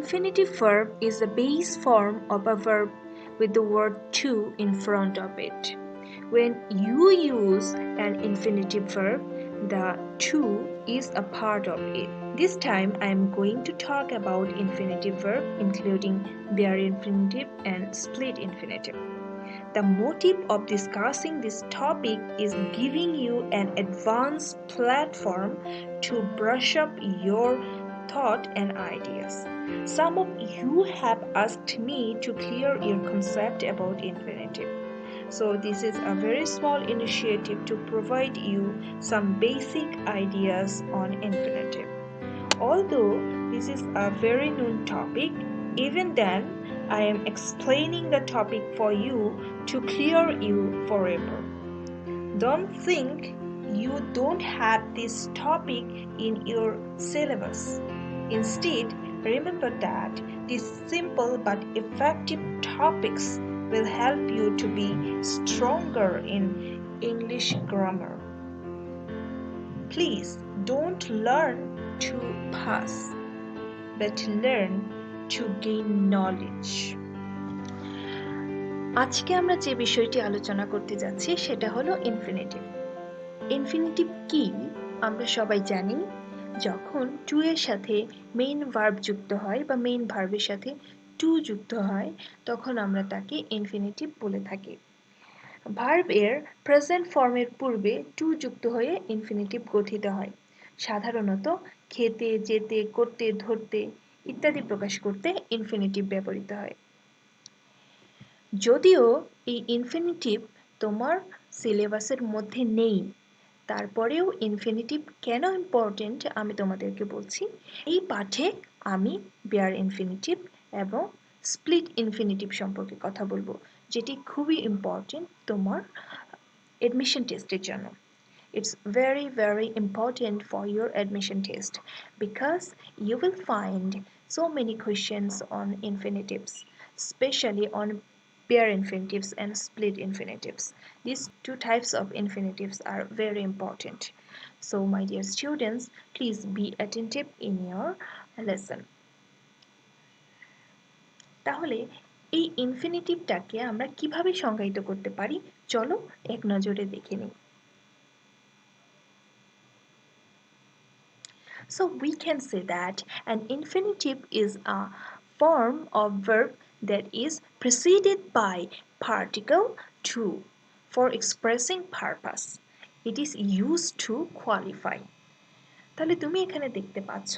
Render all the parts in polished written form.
infinitive verb is the base form of a verb with the word to in front of it. When you use an infinitive verb, the to is a part of it. This time I am going to talk about infinitive verb including bare infinitive and split infinitive. The motive of discussing this topic is giving you an advanced platform to brush up your thought and ideas. Some of you have asked me to clear your concept about infinitive. So this is a very small initiative to provide you some basic ideas on infinitive. Although this is a very known topic, even then I am explaining the topic for you to clear you forever. Don't think you don't have this topic in your syllabus. Instead, remember that these simple but effective topics will help you to be stronger in English grammar. Please don't learn to pass, but learn to gain knowledge. আজকে আমরা যে বিষয়টি আলোচনা করতে যাচ্ছি সেটা হলো infinitive. Infinitive কি আমরা সবাই জানি, যখন টু এর সাথে মেইন ভার্ব যুক্ত হয় বা মেইন ভার্বের সাথে টু যুক্ত হয় তখন আমরা তাকে ইনফিনিটিভ বলে থাকি। ভার্ব এর প্রেজেন্ট ফর্মের পূর্বে টু যুক্ত হয়ে ইনফিনিটিভ গঠিত হয়। সাধারণত খেতে, যেতে, করতে, ধরতে ইত্যাদি প্রকাশ করতে ইনফিনিটিভ ব্যবহৃত হয়। যদিও এই ইনফিনিটিভ তোমার সিলেবাসের মধ্যে নেই, তারপরেও ইনফিনিটিভ কেন ইম্পর্টেন্ট আমি তোমাদেরকে বলছি। এই পাঠে আমি বেয়ার ইনফিনিটিভ এবং স্প্লিট ইনফিনিটিভ সম্পর্কে কথা বলবো, যেটি খুবই ইম্পর্টেন্ট তোমার admission টেস্টের জন্য। It's very, very important for your admission test because you will find so many questions on infinitives, especially on bare infinitives and split infinitives. These two types of infinitives are very important. So, my dear students, please be attentive in your lesson. তাহলে এই ইনফিনিটিভটাকে আমরা কিভাবে সংজ্ঞায়িত করতে পারি চলো এক নজরে দেখে নিই। So we can say that an infinitive is a form of verb that is preceded by particle to for expressing purpose. It is used to qualify. তাহলে তুমি এখানে দেখতে পাচ্ছ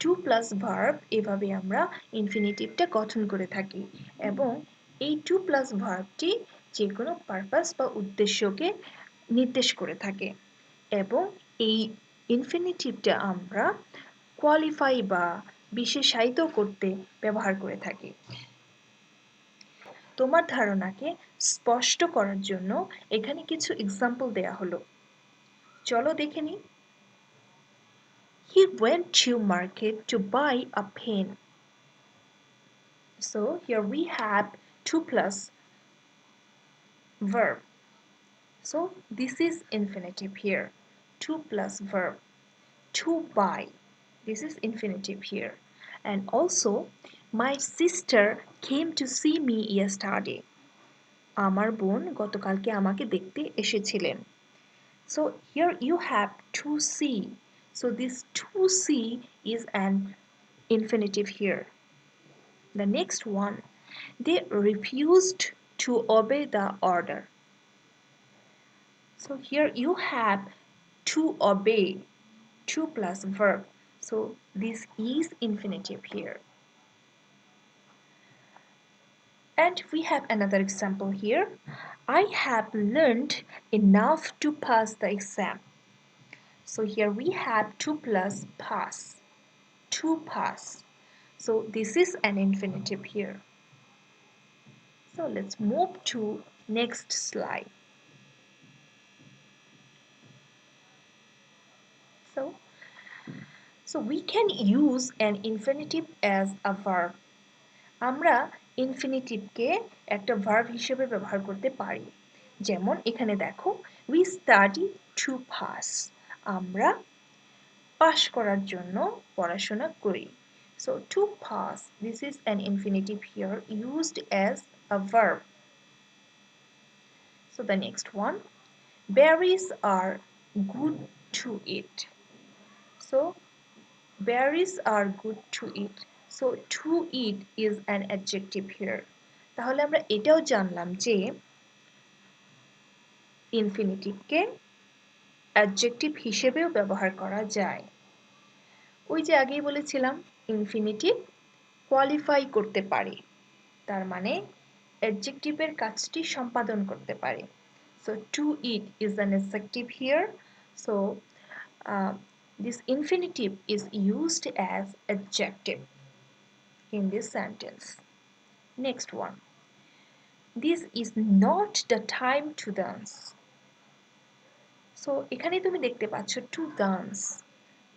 টু প্লাস ভার্ব এভাবে আমরা ইনফিনিটিভটা গঠন করে থাকি এবং এই টু প্লাস ভার্বটি যে কোনো পারপাস বা উদ্দেশ্যকে নির্দেশ করে থাকে এবং এই ইনফিনিটিভটা আমরা কোয়ালিফাই বা বিশেষায়িত করতে ব্যবহার করে থাকি। তোমার ধারণাকে স্পষ্ট করার জন্য এখানে কিছু এক্সাম্পল দেয়া হলো, চলো দেখে নিই। He went to market to buy a pen. So here we have to plus verb. So this is infinitive here. To plus verb. To buy. This is infinitive here. And also, my sister came to see me yesterday. আমার বোন গতকালকে আমাকে দেখতে এসেছিলেন। So here you have to see. So this to see is an infinitive here. The next one, they refused to obey the order. So here you have to obey, to plus verb. So this is infinitive here. And we have another example here. I have learned enough to pass the exam. So here we have to plus pass. To pass. So this is an infinitive here. So let's move to next slide. So we can use an infinitive as a verb. আমরা ইনফিনিটিভকে একটা verb হিসেবে ব্যবহার করতে পারি। যেমন এখানে দেখো, we study to pass. আমরা পাস করার জন্য পড়াশোনা করি। So to pass, this is an infinitive here used as a verb. So the next one, berries are good to eat. So berries are good to eat. So to eat is an adjective here. তাহলে আমরা এটাও জানলাম যে ইনফিনিটিভকে adjective হিসেবেও ব্যবহার করা যায়। ওই যে আগেই বলেছিলাম ইনফিনিটিভ কোয়ালিফাই করতে পারে, তার মানে অ্যাডজেক্টিভের কাজটি সম্পাদন করতে পারে। So to eat is an adjective here. So this infinitive is used as adjective in this sentence. Next one. This is not the time to dance. So এখানে তুমি দেখতে পাচ্ছ to dance.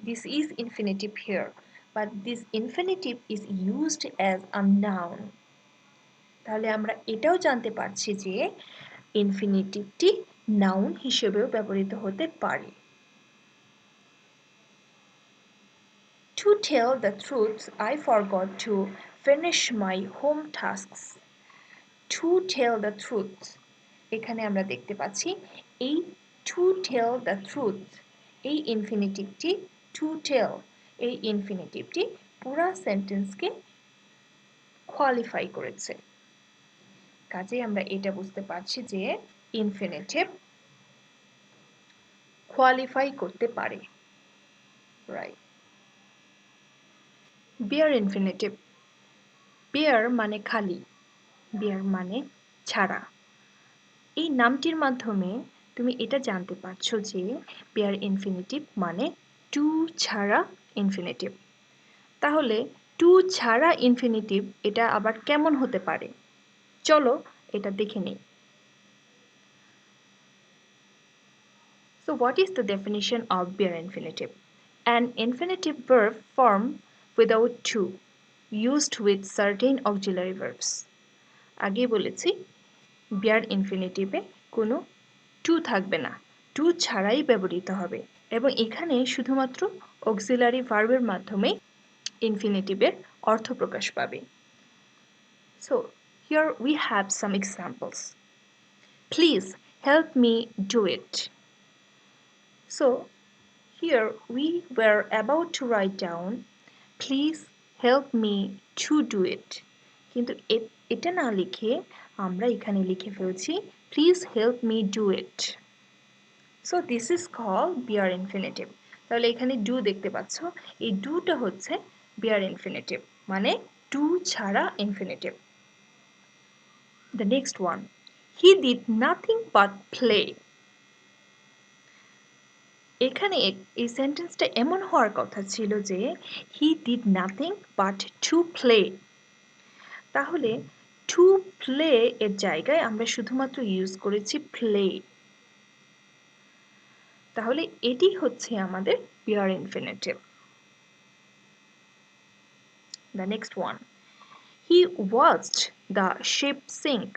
This is infinitive here, but this infinitive is used as a noun. তাহলে আমরা এটাও জানতে পারছি যে ইনফিনিটিভটি নাউন হিসেবেও ব্যবহৃত হতে পারে। To tell the truth, I forgot to finish my home tasks. To tell the truth, এখানে আমরা দেখতে পাচ্ছি এই to tell the truth, এই ইনফিনিটিভটি to tell, এই ইনফিনিটিভটি পুরা সেন্টেন্সকে কোয়ালিফাই করেছে। কাজেই আমরা এটা বুঝতে পারছি যে ইনফিনিটিভ কোয়ালিফাই করতে পারে, রাইট। বেয়ার ইনফিনিটিভ, বেয়ার মানে খালি, বেয়ার মানে ছাড়া। এই নামটির মাধ্যমে তুমি এটা জানতে পারছো যে বেয়ার ইনফিনিটিভ মানে টু ছাড়া ইনফিনিটিভ। তাহলে টু ছাড়া ইনফিনিটিভ এটা আবার কেমন হতে পারে, চলো এটা দেখে নিই। So what is the definition of bare infinitive? An infinitive verb form without to, used with certain auxiliary verbs. আগে বলেছি bare infinitive এ কোনো to থাকবে না, to ছাড়াই ব্যবহৃত হবে এবং এখানে শুধুমাত্র auxiliary verb এর মাধ্যমে infinitive এর অর্থ প্রকাশ পাবে। So here we have some examples. Please help me do it. So here we were about to write down, please help me to do it. কিন্তু এটা না লিখে আমরা এখানে লিখে ফেলছি please help me do it. So this is called bare infinitive. তাহলে এখানে do দেখতে পাচ্ছ, এই doটা হচ্ছে bare infinitive, মানে to ছাড়া infinitive. The next one, he did nothing but play. এখানে এই সেন্টেন্সটা এমন হওয়ার কথা ছিল যে he did nothing but to play। তাহলে to play এর জায়গায় আমরা শুধুমাত্র ইউজ করেছি play। তাহলে এটি হচ্ছে আমাদের bare infinitive। The next one, he watched the ship sink।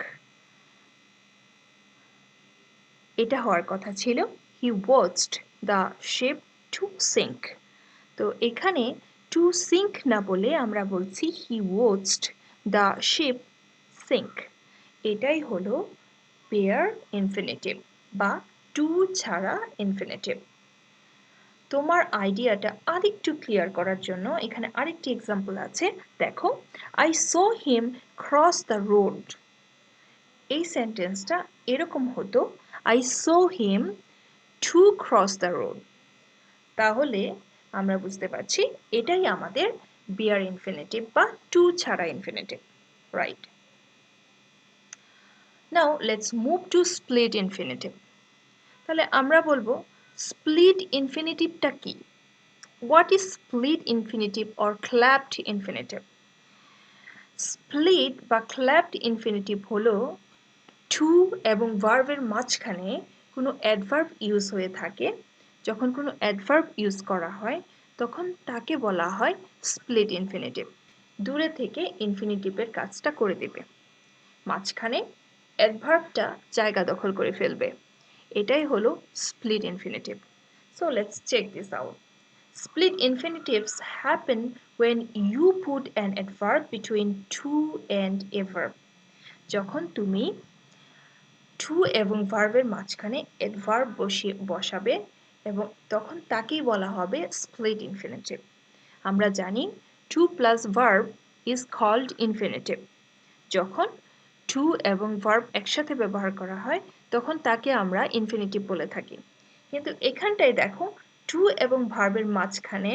এটা হওয়ার কথা ছিল he watched the ship to sink। তো এখানে to sink না বলে আমরা বলছি he watched the ship sink। এটাই হলো bare infinitive বা to ছাড়া infinitive। তোমার আইডিয়াটা আরেকটু ক্লিয়ার করার জন্য এখানে আরেকটি এক্সাম্পল আছে, দেখো I saw him cross the road। এই সেন্টেন্সটা এরকম হতো I saw him to cross the road। তাহলে আমরা বুঝতে পারছি এটাই আমাদের bare infinitive বা to ছাড়া infinitive, right? Now let's move to split infinitive. তাহলে আমরা বলবো split infinitive-টা কি? What is split infinitive or clapped infinitive? Split বা clapped infinitive হলো to এবং verb এর মাঝখানে কোনো adverb ইউজ হয়ে থাকে। যখন কোনো adverb ইউজ করা হয় তখন তাকে বলা হয় split infinitive। দূরে থেকে infinitive এর কাজটা করে দেবে, মাঝখানে adverbটা জায়গা দখল করে ফেলবে, এটাই হলো split infinitive. So let's check this out. Split infinitives happen when you put an adverb between to and a verb. যখন তুমি to এবং ভার্বের মাঝখানে adverb বসাবে এবং তখন তাকেই বলা হবে split infinitive. আমরা জানি to plus verb is called infinitive. যখন to এবং verb একসাথে ব্যবহার করা হয় তখন তাকে আমরা infinitive বলে থাকি। কিন্তু এখানটায় দেখো to এবং ভার্বের মাঝখানে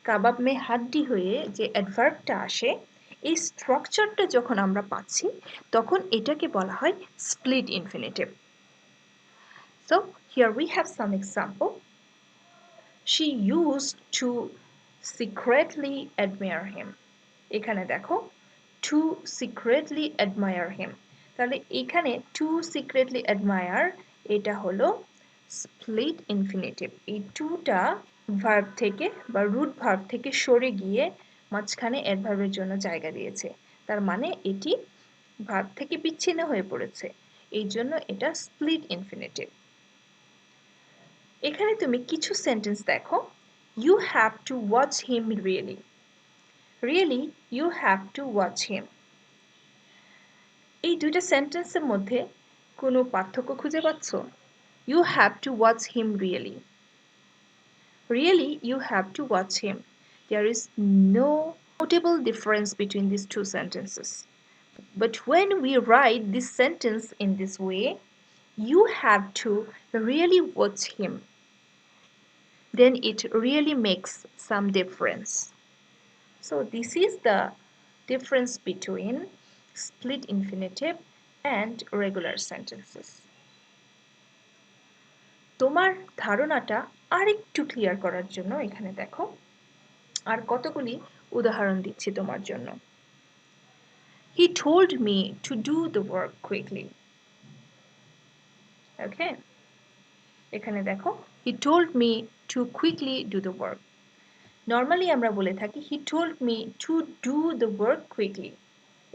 কাবাব মে হাড্ডি হয়ে যে অ্যাডভার্বটা আসে এই স্ট্রাকচারটা যখন আমরা পাচ্ছি তখন এটাকে বলা হয় split infinitive. So here we have some example. She used to secretly admire him. এখানে দেখো to secretly admire him. তাহলে এখানে to secretly admire এটা হলো split infinitive. এই toটা verb থেকে বা root verb থেকে সরে গিয়ে মাঝখানে adverbের জন্য জায়গা দিয়েছে। তার মানে এটি verb থেকে বিচ্ছিন্ন হয়ে পড়েছে। এই জন্য এটা split infinitive. এখানে তুমি কিছু সেন্টেন্স দেখো You have to watch him really. Really, you have to watch him. এই দুইটা সেন্টেন্সের মধ্যে কোনো পার্থক্য খুঁজে পাচ্ছ? You have to watch him really. Really, you have to watch him. There is no notable difference between these two sentences. But when we write this sentence in this way, you have to really watch him. Then it really makes some difference. So this is the difference between split infinitive and regular sentences. তোমার ধারণাটা আরেকটু clear করার জন্য এখানে দেখো আর কতগুলি উদাহরণ দিচ্ছি তোমার জন্য He told me to do the work quickly. Okay? এখানে দেখো He told me to quickly do the work. Normally আমরা বলে থাকি He told me to do the work quickly.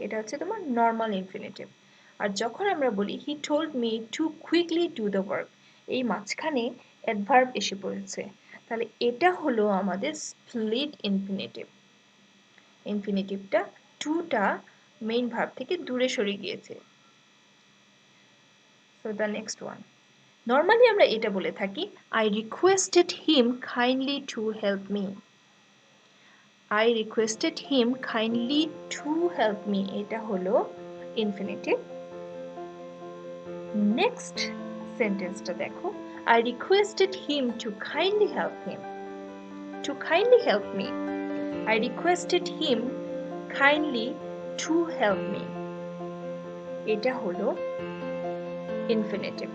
এটা হচ্ছে তোমার normal infinitive. আর যখন আমরা বলি He told me to quickly do the work, এই মাঝখানে adverb এসে পড়েছে। তাহলে এটা হলো আমাদের split infinitive. ইনফিনিটিভটা টুটা মেইন ভার্ব থেকে দূরে সরে গিয়েছে। So the next one. Normally আমরা এটা বলে থাকি I requested him kindly to help me. I requested him kindly to help me. এটা হলো infinitive. Next সেন্টেন্সটা দেখো I requested him to kindly help him. To kindly help me. I requested him kindly to help me. এটা হলো infinitive.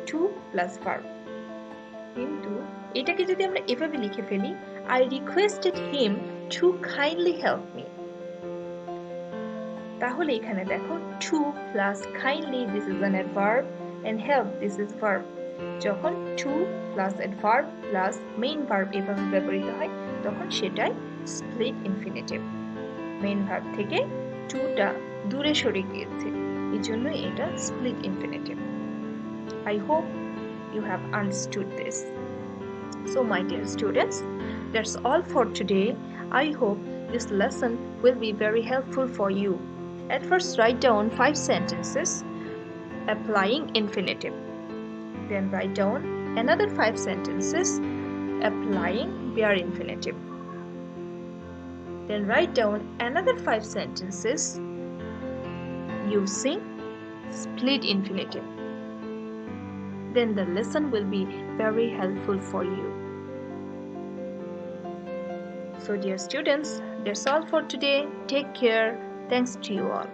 To plus verb. কিন্তু এটাকে যদি আমরা এভাবে লিখে ফেলি I requested him to kindly help me. তাহলে এখানে দেখো to plus kindly, this is an adverb, and help, this is verb. যখন to plus adverb plus main verb এভাবে ব্যবহৃত হয় তখন সেটাই split infinitive. main verb থেকে toটা দূরে সরে গিয়েছে এজন্য এটা split infinitive. I hope you have understood this. So my dear students, that's all for today. I hope this lesson will be very helpful for you. At first write down 5 sentences applying infinitive. Then write down another 5 sentences applying bare infinitive. Then write down another 5 sentences using split infinitive. Then the lesson will be very helpful for you. So dear students, that's all for today. Take care. Thanks to you all.